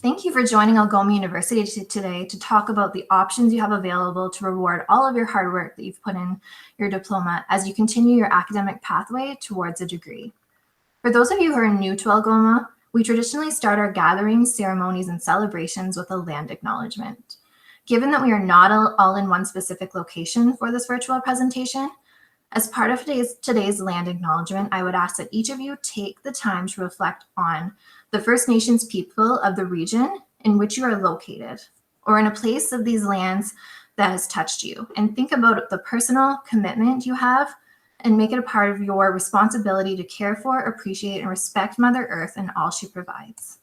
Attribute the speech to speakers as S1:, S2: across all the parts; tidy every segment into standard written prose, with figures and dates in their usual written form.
S1: Thank you for joining Algoma University today to talk about the options you have available to reward all of your hard work that you've put in your diploma as you continue your academic pathway towards a degree. For those of you who are new to Algoma, we traditionally start our gatherings, ceremonies, and celebrations with a land acknowledgement. Given that we are not all in one specific location for this virtual presentation, as part of today's land acknowledgement, I would ask that each of you take the time to reflect on the First Nations people of the region in which you are located, or in a place of these lands that has touched you, and think about the personal commitment you have and make it a part of your responsibility to care for, appreciate, and respect Mother Earth and all she provides.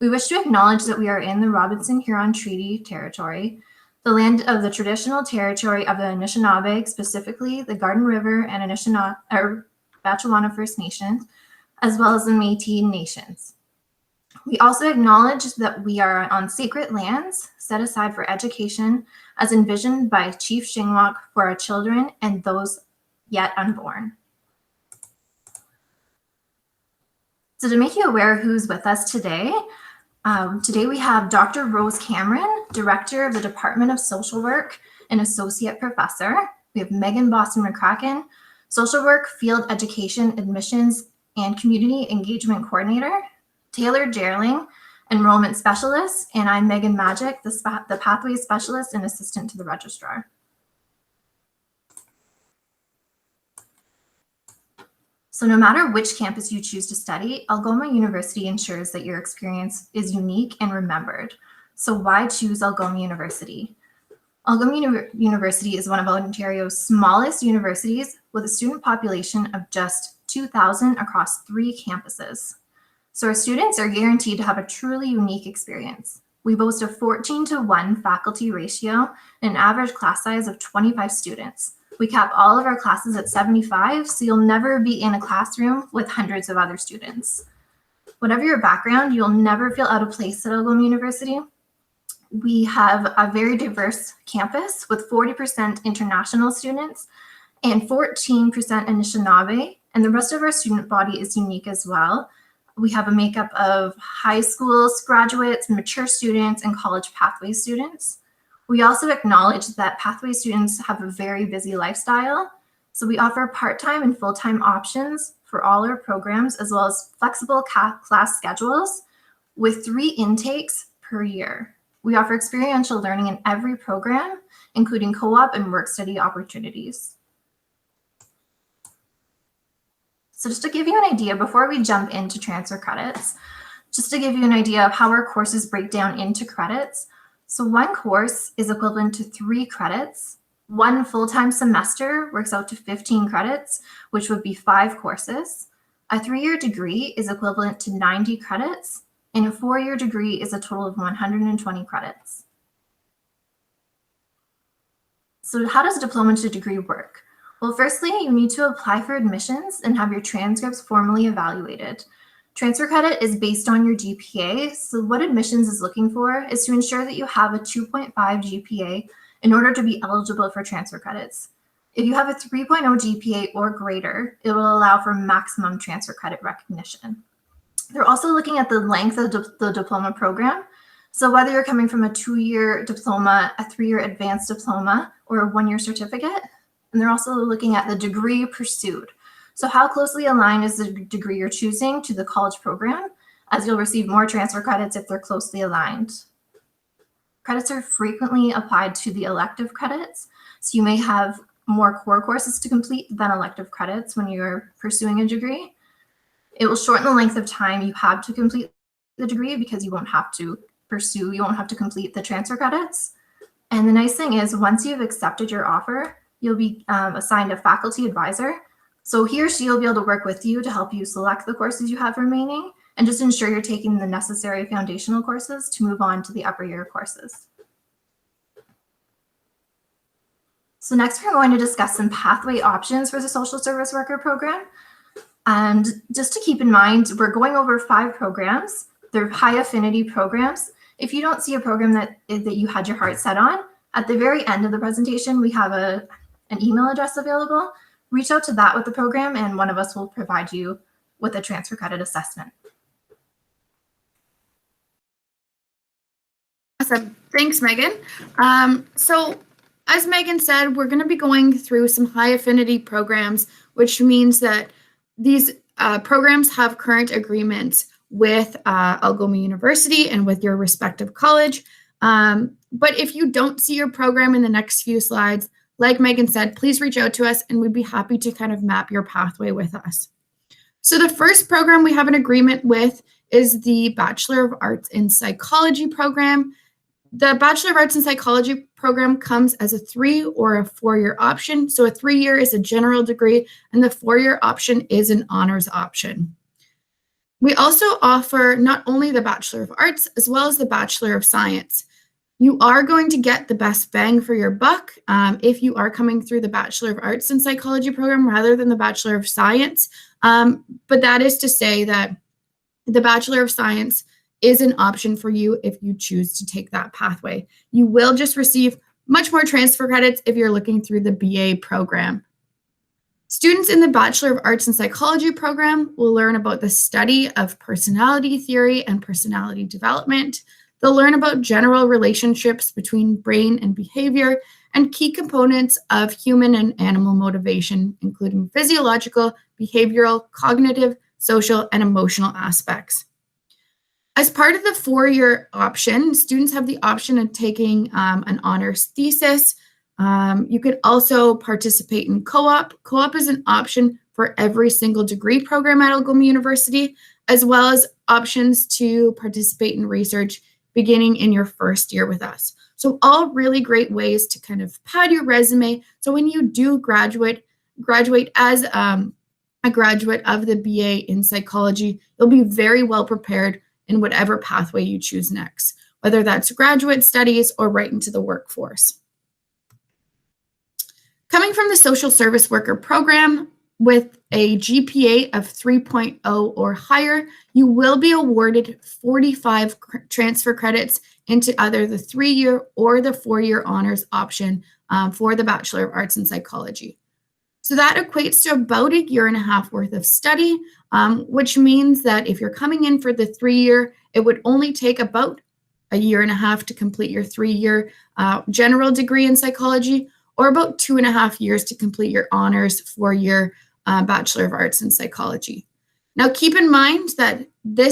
S1: We wish to acknowledge that we are in the Robinson-Huron Treaty Territory, the land of the traditional territory of the Anishinaabe, specifically the Garden River and Batchewana First Nations, as well as the Métis Nations. We also acknowledge that we are on sacred lands set aside for education as envisioned by Chief Shingwak for our children and those yet unborn. So to make you aware who's with us today, today we have Dr. Rose Cameron, Director of the Department of Social Work and Associate Professor. We have Megan Boston-McCracken, Social Work, Field Education, Admissions, and Community Engagement Coordinator, Taylor Gerling, Enrollment Specialist, and I'm Megan Magic, the Pathway Specialist and Assistant to the Registrar. So no matter which campus you choose to study, Algoma University ensures that your experience is unique and remembered. So why choose Algoma University? Algoma University is one of Ontario's smallest universities with a student population of just 2,000 across 3 campuses. So our students are guaranteed to have a truly unique experience. We boast a 14-to-1 faculty ratio and an average class size of 25 students. We cap all of our classes at 75, so you'll never be in a classroom with hundreds of other students. Whatever your background, you'll never feel out of place at Algoma University. We have a very diverse campus with 40% international students and 14% Anishinaabe, and the rest of our student body is unique as well. We have a makeup of high school graduates, mature students, and college pathway students. We also acknowledge that pathway students have a very busy lifestyle, so we offer part-time and full-time options for all our programs, as well as flexible class schedules with 3 intakes per year. We offer experiential learning in every program, including co-op and work study opportunities. So just to give you an idea, before we jump into transfer credits, just to give you an idea of how our courses break down into credits. So one course is equivalent to 3 credits. One full-time semester works out to 15 credits, which would be 5 courses. A 3-year degree is equivalent to 90 credits, and a 4-year degree is a total of 120 credits. So how does diploma to degree work? Well, firstly, you need to apply for admissions and have your transcripts formally evaluated. Transfer credit is based on your GPA, so what admissions is looking for is to ensure that you have a 2.5 GPA in order to be eligible for transfer credits. If you have a 3.0 GPA or greater, it will allow for maximum transfer credit recognition. They're also looking at the length of the diploma program. So whether you're coming from a 2-year diploma, a 3-year advanced diploma, or a 1-year certificate, and they're also looking at the degree pursued. So how closely aligned is the degree you're choosing to the college program, as you'll receive more transfer credits if they're closely aligned. Credits are frequently applied to the elective credits, so you may have more core courses to complete than elective credits when you're pursuing a degree. It will shorten the length of time you have to complete the degree because you won't have to complete the transfer credits. And the nice thing is, once you've accepted your offer, you'll be assigned a faculty advisor. So he or she will be able to work with you to help you select the courses you have remaining and just ensure you're taking the necessary foundational courses to move on to the upper year courses. So next, we're going to discuss some pathway options for the social service worker program. And just to keep in mind, we're going over 5 programs. They're high affinity programs. If you don't see a program that you had your heart set on, at the very end of the presentation, we have an email address available. Reach out to that with the program, and one of us will provide you with a transfer credit assessment.
S2: Awesome. Thanks, Megan. So as Megan said, we're going to be going through some high affinity programs, which means that these programs have current agreements with Algoma University and with your respective college. But if you don't see your program in the next few slides, like Megan said, please reach out to us and we'd be happy to kind of map your pathway with us. So the first program we have an agreement with is the Bachelor of Arts in Psychology program. The Bachelor of Arts in Psychology program comes as a 3 or a 4-year option. So a 3-year is a general degree and the 4-year option is an honors option. We also offer not only the Bachelor of Arts as well as the Bachelor of Science. You are going to get the best bang for your buck if you are coming through the Bachelor of Arts in Psychology program rather than the Bachelor of Science. But that is to say that the Bachelor of Science is an option for you if you choose to take that pathway. You will just receive much more transfer credits if you're looking through the BA program. Students in the Bachelor of Arts in Psychology program will learn about the study of personality theory and personality development. They'll learn about general relationships between brain and behavior and key components of human and animal motivation, including physiological, behavioral, cognitive, social, and emotional aspects. As part of the 4-year option, students have the option of taking an honors thesis. You could also participate in co-op. Co-op is an option for every single degree program at Algoma University, as well as options to participate in research beginning in your first year with us. So all really great ways to kind of pad your resume. So when you do graduate as a graduate of the BA in psychology, you'll be very well prepared in whatever pathway you choose next, whether that's graduate studies or right into the workforce. Coming from the social service worker program with a GPA of 3.0 or higher, you will be awarded 45 transfer credits into either the 3-year or the 4-year honors option for the Bachelor of Arts in Psychology. So that equates to about a year and a half worth of study, which means that if you're coming in for the 3-year, it would only take about a year and a half to complete your 3-year general degree in psychology, or about 2.5 years to complete your honors 4-year Bachelor of Arts in Psychology. Now, keep in mind that the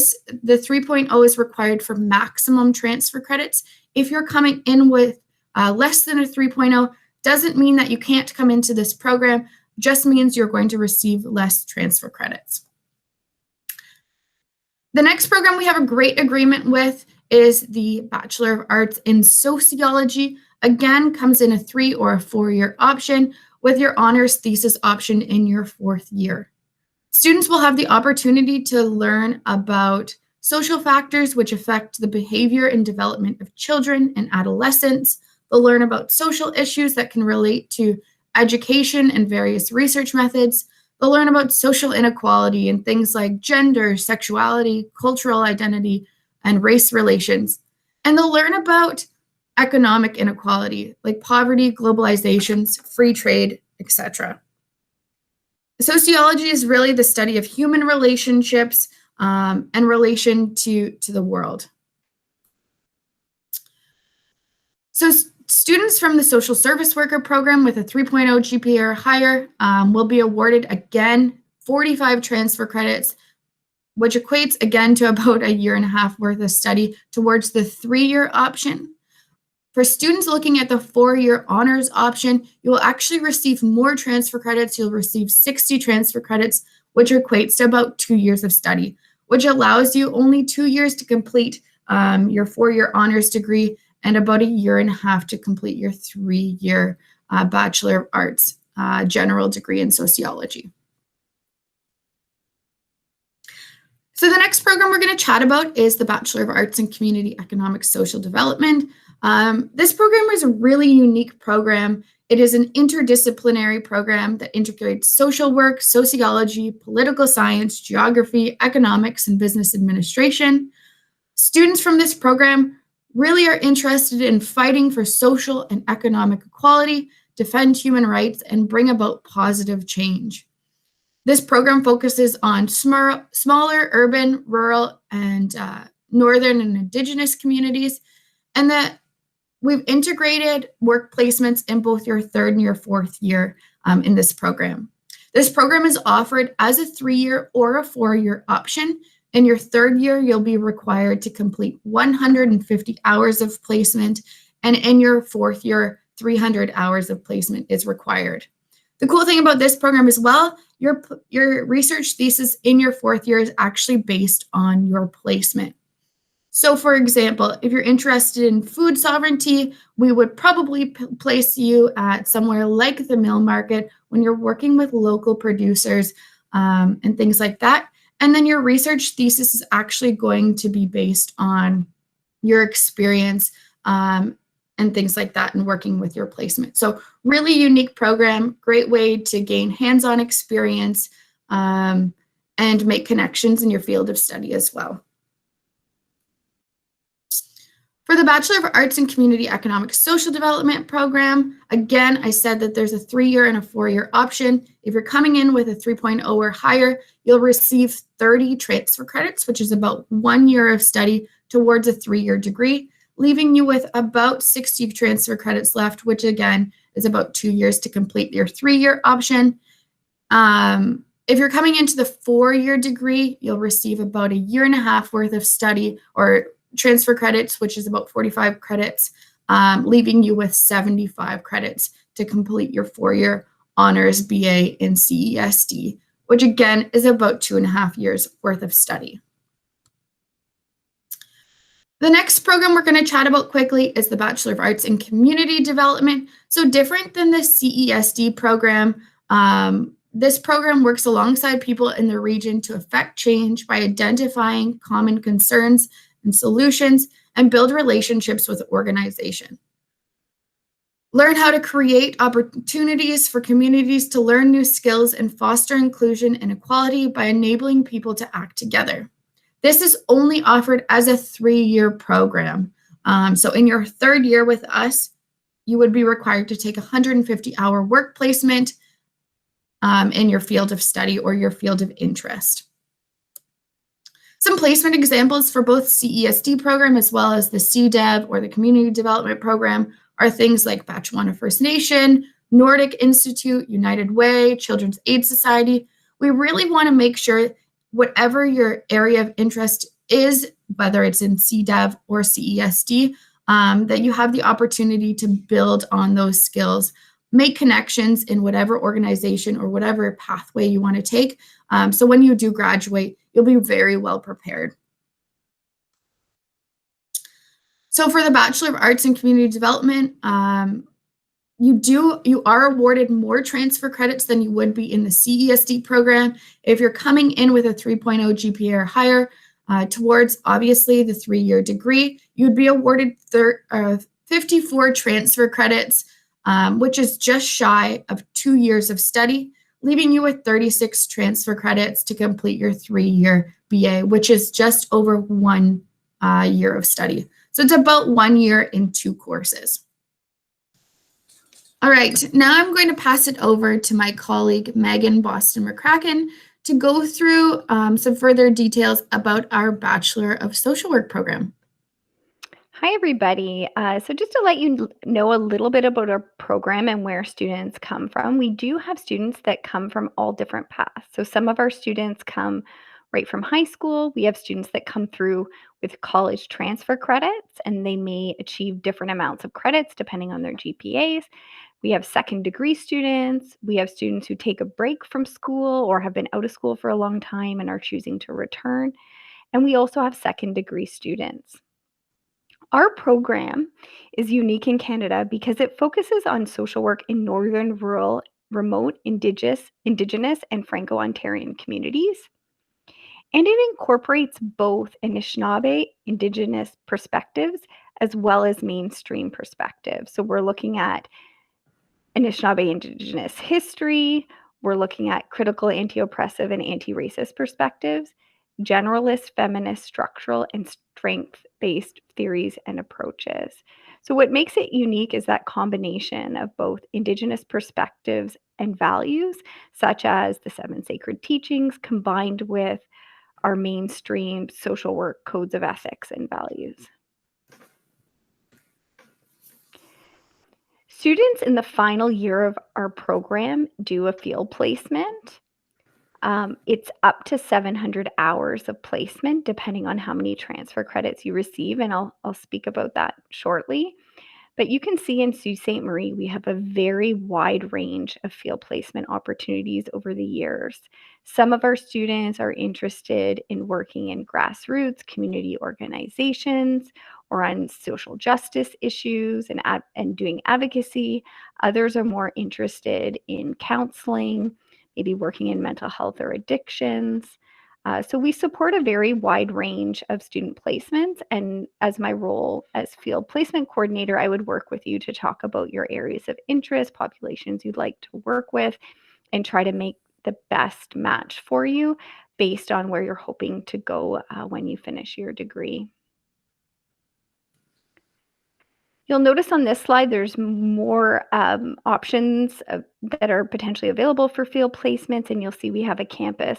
S2: 3.0 is required for maximum transfer credits. If you're coming in with less than a 3.0, doesn't mean that you can't come into this program, just means you're going to receive less transfer credits. The next program we have a great agreement with is the Bachelor of Arts in Sociology. Again, comes in a 3 or a 4-year option with your honors thesis option in your 4th year. Students will have the opportunity to learn about social factors which affect the behavior and development of children and adolescents. They'll learn about social issues that can relate to education and various research methods. They'll learn about social inequality and things like gender, sexuality, cultural identity, and race relations. And they'll learn about economic inequality like poverty, globalizations, free trade, etc. Sociology is really the study of human relationships and relation to the world. So students from the social service worker program with a 3.0 GPA or higher will be awarded, again, 45 transfer credits, which equates, again, to about a year and a half worth of study towards the 3-year option. For students looking at the 4-year honors option, you will actually receive more transfer credits. You'll receive 60 transfer credits, which equates to about 2 years of study, which allows you only 2 years to complete your 4-year honors degree and about a year and a half to complete your 3-year Bachelor of Arts general degree in sociology. So the next program we're going to chat about is the Bachelor of Arts in Community Economics Social Development. This program is a really unique program. It is an interdisciplinary program that integrates social work, sociology, political science, geography, economics, and business administration. Students from this program really are interested in fighting for social and economic equality, defend human rights, and bring about positive change. This program focuses on smaller urban, rural, and northern and Indigenous communities. and that we've integrated work placements in both your third and your fourth year in this program. This program is offered as a 3-year or a 4-year option. In your third year, you'll be required to complete 150 hours of placement, and in your fourth year, 300 hours of placement is required. The cool thing about this program as well, your research thesis in your fourth year is actually based on your placement. So for example, if you're interested in food sovereignty, we would probably place you at somewhere like the mill market when you're working with local producers and things like that. And then your research thesis is actually going to be based on your experience and things like that and working with your placement. So really unique program, great way to gain hands-on experience and make connections in your field of study as well. For the Bachelor of Arts in Community Economics Social Development program, again, I said that there's a 3-year and a 4-year option. If you're coming in with a 3.0 or higher, you'll receive 30 transfer credits, which is about 1 year of study towards a 3-year degree, leaving you with about 60 transfer credits left, which again is about 2 years to complete your 3-year option. If you're coming into the 4-year degree, you'll receive about 1.5 years worth of study or transfer credits, which is about 45 credits, leaving you with 75 credits to complete your 4-year honors BA in CESD, which again is about 2.5 years worth of study. The next program we're going to chat about quickly is the Bachelor of Arts in Community Development. So different than the CESD program, this program works alongside people in the region to affect change by identifying common concerns and solutions and build relationships with organizations. Learn how to create opportunities for communities to learn new skills and foster inclusion and equality by enabling people to act together. This is only offered as a 3-year program. So in your 3rd year with us, you would be required to take a 150-hour work placement in your field of study or your field of interest. Some placement examples for both CESD program as well as the CDEV or the Community Development Program are things like Batch 1 of First Nation, Nordic Institute, United Way, Children's Aid Society. We really want to make sure whatever your area of interest is, whether it's in CDEV or CESD, that you have the opportunity to build on those skills, make connections in whatever organization or whatever pathway you want to take. So when you do graduate, you'll be very well prepared. So for the Bachelor of Arts in Community Development, you are awarded more transfer credits than you would be in the CESD program. If you're coming in with a 3.0 GPA or higher towards obviously the 3-year degree, you'd be awarded 54 transfer credits, which is just shy of 2 years of study, leaving you with 36 transfer credits to complete your 3-year BA, which is just over 1 year of study. So it's about 1 year in 2 courses. All right, now I'm going to pass it over to my colleague, Megan Boston-McCracken, to go through some further details about our Bachelor of Social Work program.
S3: Hi, everybody. So just to let you know a little bit about our program and where students come from, we do have students that come from all different paths. So some of our students come right from high school. We have students that come through with college transfer credits, and they may achieve different amounts of credits depending on their GPAs. We have 2nd degree students. We have students who take a break from school or have been out of school for a long time and are choosing to return. And we also have 2nd degree students. Our program is unique in Canada because it focuses on social work in northern, rural, remote, Indigenous, and Franco-Ontarian communities. And it incorporates both Anishinaabe, Indigenous perspectives, as well as mainstream perspectives. So we're looking at Anishinaabe Indigenous history, we're looking at critical anti-oppressive and anti-racist perspectives, generalist, feminist, structural, and strength-based theories and approaches. So what makes it unique is that combination of both Indigenous perspectives and values, such as the 7 sacred teachings, combined with our mainstream social work codes of ethics and values. Students in the final year of our program do a field placement. It's up to 700 hours of placement, depending on how many transfer credits you receive, and I'll speak about that shortly. But you can see in Sault Ste. Marie, we have a very wide range of field placement opportunities over the years. Some of our students are interested in working in grassroots community organizations or on social justice issues and doing advocacy. Others are more interested in counseling, maybe working in mental health or addictions. So we support a very wide range of student placements, and as my role as field placement coordinator, I would work with you to talk about your areas of interest, populations you'd like to work with, and try to make the best match for you based on where you're hoping to go when you finish your degree. You'll notice on this slide, there's more options that are potentially available for field placements, and you'll see we have a campus,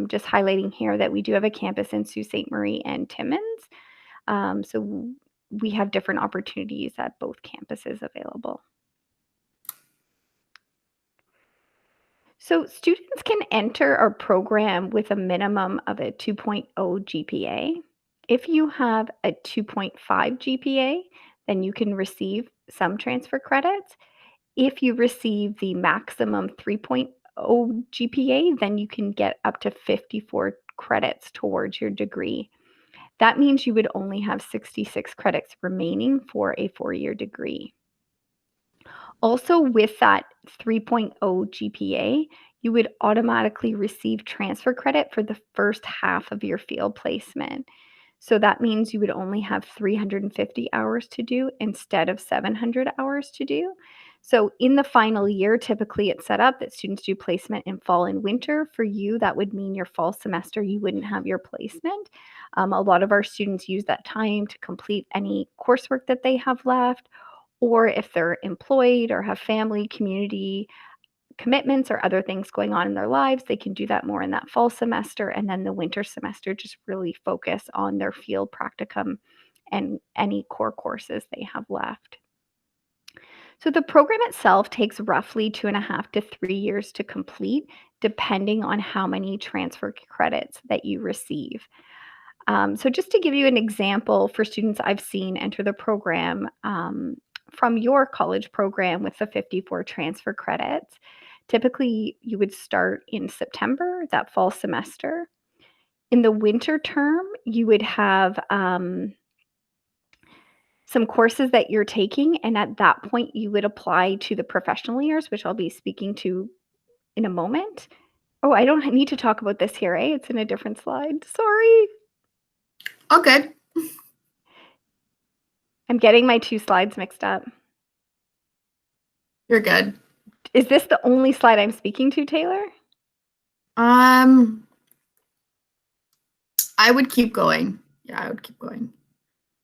S3: just highlighting here that we do have a campus in Sault Ste. Marie and Timmins. So we have different opportunities at both campuses available. So students can enter our program with a minimum of a 2.0 GPA. If you have a 2.5 GPA, then you can receive some transfer credits. If you receive the maximum 3.0 GPA, then you can get up to 54 credits towards your degree. That means you would only have 66 credits remaining for a 4-year degree. Also, with that 3.0 GPA, you would automatically receive transfer credit for the first half of your field placement. So that means you would only have 350 hours to do instead of 700 hours to do. So in the final year, typically it's set up that students do placement in fall and winter. For you, that would mean your fall semester, you wouldn't have your placement. A lot of our students use that time to complete any coursework that they have left, or if they're employed or have family, community commitments or other things going on in their lives, they can do that more in that fall semester, and then the winter semester just really focus on their field practicum and any core courses they have left. So the program itself takes roughly 2.5 to 3 years to complete, depending on how many transfer credits that you receive. So just to give you an example for students I've seen enter the program from your college program with the 54 transfer credits, typically you would start in September, that fall semester. In the winter term, you would have some courses that you're taking, and at that point you would apply to the professional years, which I'll be speaking to in a moment. Oh, I don't need to talk about this here, eh? It's in a different slide. Sorry.
S2: Oh, good.
S3: I'm getting my 2 slides mixed up.
S2: You're good.
S3: Is this the only slide I'm speaking to, Taylor?
S2: I would keep going. Yeah, I would keep going.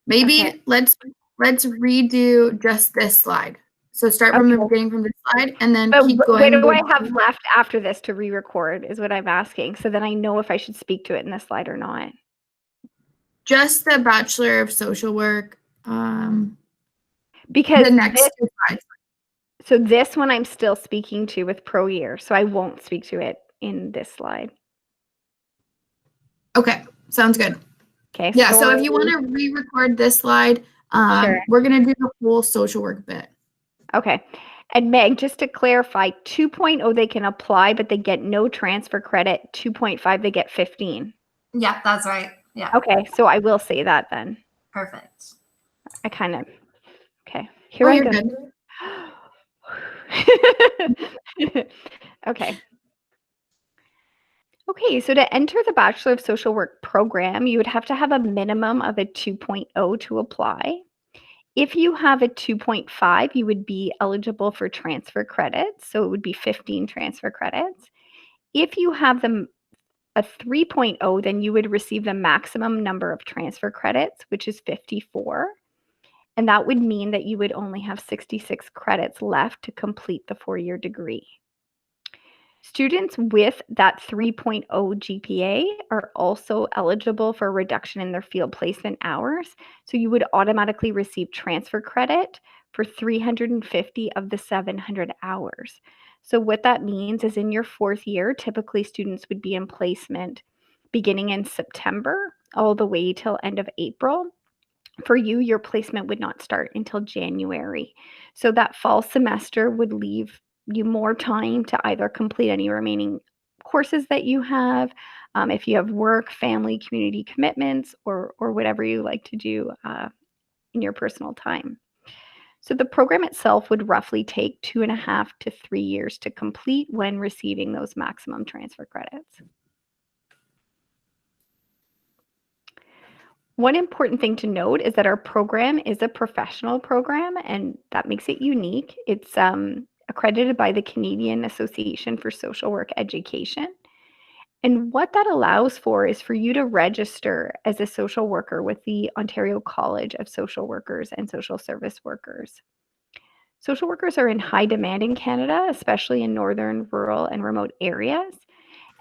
S2: Maybe
S3: Okay.
S2: let's redo just this slide. So start from the beginning from this slide and then keep going.
S3: What do I have left after this to re-record is what I'm asking, so that I know if I should speak to it in this slide or not.
S2: Just the Bachelor of Social Work.
S3: Because
S2: the next 2 slides.
S3: So this one I'm still speaking to with pro year, so I won't speak to it in this slide.
S2: Okay, sounds good.
S3: Okay.
S2: Yeah, so if you want to re-record this slide,
S3: sure.
S2: We're going to do the whole social work bit.
S3: Okay. And Meg, just to clarify, 2.0 they can apply, but they get no transfer credit. 2.5 they get 15.
S1: Yeah, that's right. Yeah.
S3: Okay, so I will say that then.
S1: Perfect.
S3: I kind of, okay. Here I go. Okay. Okay, so to enter the Bachelor of Social Work program, you would have to have a minimum of a 2.0 to apply. If you have a 2.5, you would be eligible for transfer credits, so it would be 15 transfer credits. If you have a 3.0, then you would receive the maximum number of transfer credits, which is 54. And that would mean that you would only have 66 credits left to complete the 4-year degree. Students with that 3.0 GPA are also eligible for a reduction in their field placement hours. So you would automatically receive transfer credit for 350 of the 700 hours. So what that means is in your fourth year, typically students would be in placement beginning in September all the way till end of April. For you, your placement would not start until January. So that fall semester would leave you more time to either complete any remaining courses that you have, if you have work, family, community commitments, or whatever you like to do in your personal time. So the program itself would roughly take 2.5 to 3 years to complete when receiving those maximum transfer credits. One important thing to note is that our program is a professional program, and that makes it unique. It's accredited by the Canadian Association for Social Work Education. And what that allows for is for you to register as a social worker with the Ontario College of Social Workers and Social Service Workers. Social workers are in high demand in Canada, especially in northern, rural, and remote areas.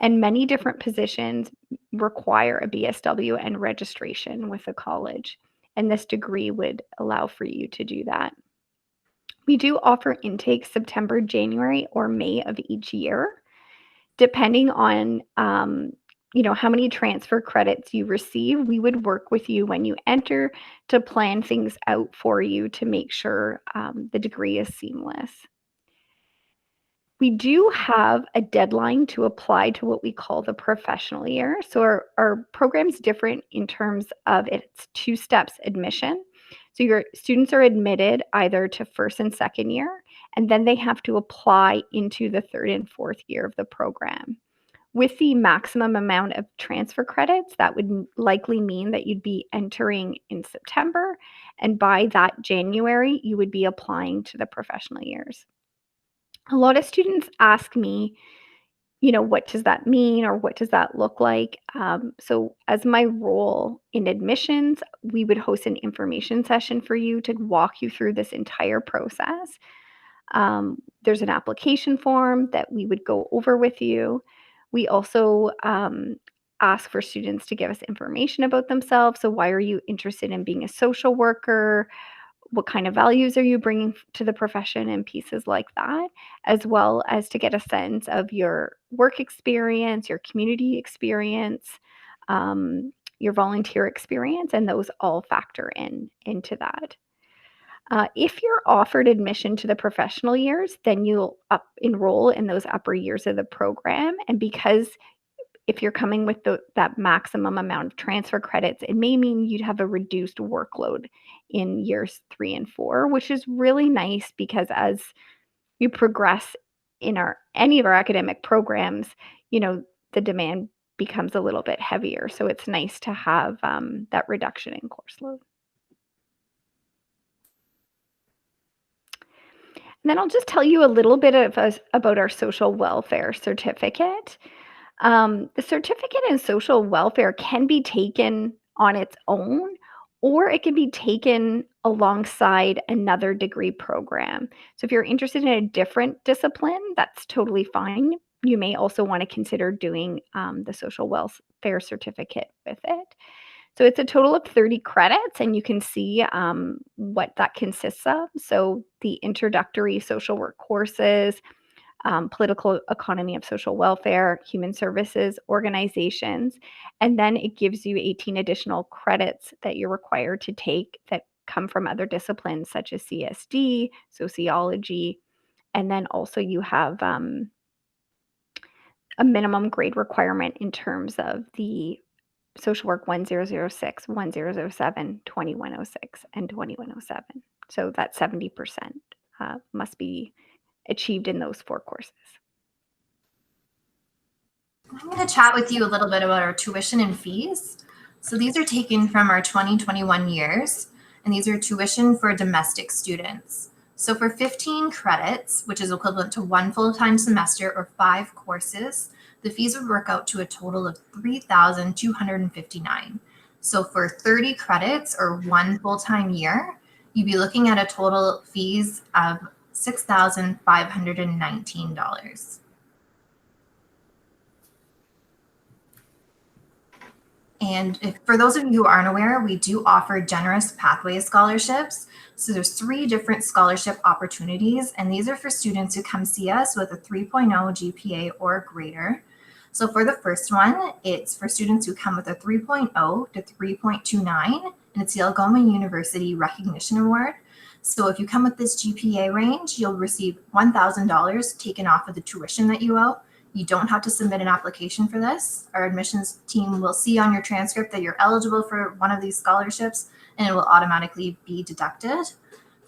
S3: And many different positions require a BSW and registration with the college. And this degree would allow for you to do that. We do offer intake September, January, or May of each year, depending on how many transfer credits you receive. We would work with you when you enter to plan things out for you to make sure the degree is seamless. We do have a deadline to apply to what we call the professional year. So our program's different in terms of its 2 steps admission. So your students are admitted either to first and second year, and then they have to apply into the third and fourth year of the program. With the maximum amount of transfer credits, that would likely mean that you'd be entering in September, and by that January, you would be applying to the professional years. A lot of students ask me, what does that mean or what does that look like? So as my role in admissions, we would host an information session for you to walk you through this entire process. There's an application form that we would go over with you. We also ask for students to give us information about themselves. So why are you interested in being a social worker? What kind of values are you bringing to the profession and pieces like that, as well as to get a sense of your work experience, your community experience, your volunteer experience, and those all factor into that. If you're offered admission to the professional years, then you'll enroll in those upper years of the program. And because if you're coming with that maximum amount of transfer credits, it may mean you'd have a reduced workload in years 3 and 4, which is really nice because as you progress in any of our academic programs, the demand becomes a little bit heavier. So it's nice to have that reduction in course load. And then I'll just tell you a little bit about our social welfare certificate. The certificate in social welfare can be taken on its own, or it can be taken alongside another degree program. So if you're interested in a different discipline, that's totally fine. You may also want to consider doing the social welfare certificate with it. So it's a total of 30 credits, and you can see what that consists of. So the introductory social work courses, political economy of social welfare, human services, organizations, and then it gives you 18 additional credits that you're required to take that come from other disciplines such as CSD, sociology, and then also you have a minimum grade requirement in terms of the social work 1006, 1007, 2106, and 2107. So that 70% must be achieved in those 4 courses.
S1: I'm going to chat with you a little bit about our tuition and fees. So these are taken from our 2021 years, and these are tuition for domestic students. So for 15 credits, which is equivalent to 1 full-time semester or 5 courses, the fees would work out to a total of $3,259. So for 30 credits or 1 full-time year, you'd be looking at a total fees of $6,519. And for those of you who aren't aware, we do offer generous pathway scholarships. So there's 3 different scholarship opportunities, and these are for students who come see us with a 3.0 GPA or greater. So for the first one, it's for students who come with a 3.0 to 3.29, and it's the Algoma University Recognition Award. So if you come with this GPA range, you'll receive $1,000 taken off of the tuition that you owe. You don't have to submit an application for this. Our admissions team will see on your transcript that you're eligible for one of these scholarships, and it will automatically be deducted.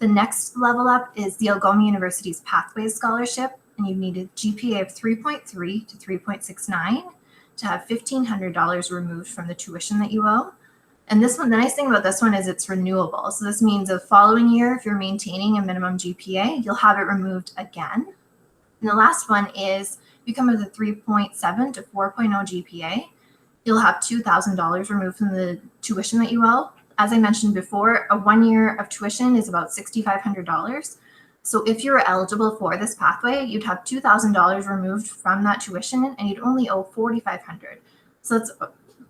S1: The next level up is the Algoma University's Pathways Scholarship, and you need a GPA of 3.3 to 3.69 to have $1,500 removed from the tuition that you owe. And this one, the nice thing about this one is it's renewable. So this means the following year, if you're maintaining a minimum GPA, you'll have it removed again. And the last one is you come with a 3.7 to 4.0 GPA, you'll have $2,000 removed from the tuition that you owe. As I mentioned before, a 1 year of tuition is about $6,500. So if you were eligible for this pathway, you'd have $2,000 removed from that tuition, and you'd only owe $4,500. So it's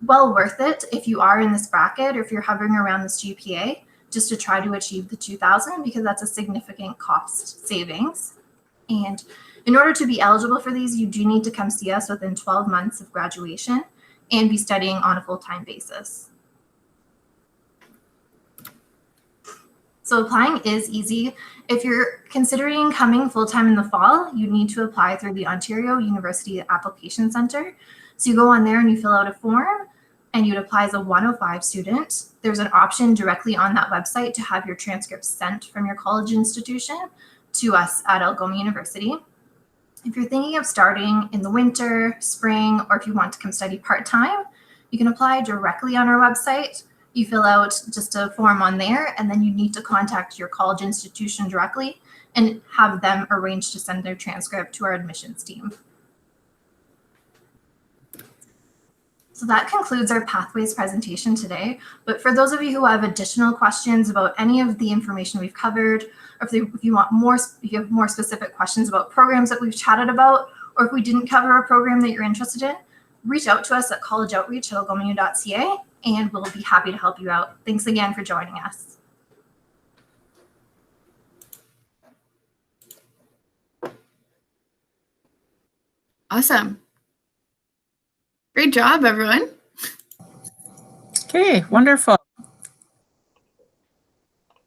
S1: well worth it if you are in this bracket or if you're hovering around this GPA, just to try to achieve the $2,000, because that's a significant cost savings. And in order to be eligible for these, you do need to come see us within 12 months of graduation and be studying on a full-time basis. So applying is easy. If you're considering coming full-time in the fall, you need to apply through the Ontario University Application Center. So you go on there and you fill out a form, and you'd apply as a 105 student. There's an option directly on that website to have your transcripts sent from your college institution to us at Algoma University. If you're thinking of starting in the winter, spring, or if you want to come study part-time, you can apply directly on our website. You fill out just a form on there, and then you need to contact your college institution directly and have them arrange to send their transcript to our admissions team. So that concludes our Pathways presentation today. But for those of you who have additional questions about any of the information we've covered, or if you have more specific questions about programs that we've chatted about, or if we didn't cover a program that you're interested in, reach out to us at collegeoutreach@algomau.ca, and we'll be happy to help you out. Thanks again for joining us.
S2: Awesome. Great job, everyone.
S4: Okay, wonderful.